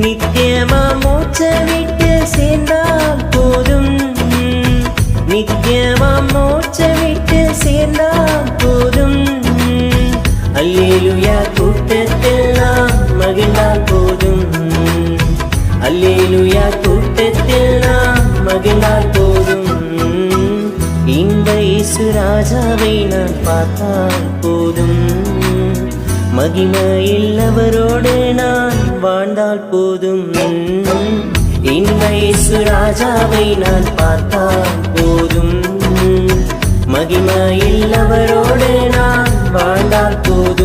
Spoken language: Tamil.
நித்தியமா மூச்ச விட்டு சேர்ந்தால் போதும், நித்தியமா மூச்ச விட்டு சேர்ந்தால் போதும். அல்லேலூயா கூட்டத்தில் நாம் மகிழ்ந்தால் போதும், அல்லேலூயா கூட்டத்தில் நாம் மகிழ்ந்தால் போதும். இந்த இயேசு ராஜாவை நான் பார்த்தால் போதும், மகிமையில் அவரோடு நான் வாழ்ந்தால் போதும். இந்த இயேசு ராஜாவை நான் பார்த்தால் போதும், மகிமையில் அவரோடு நான் வாழ்ந்தால் போதும்.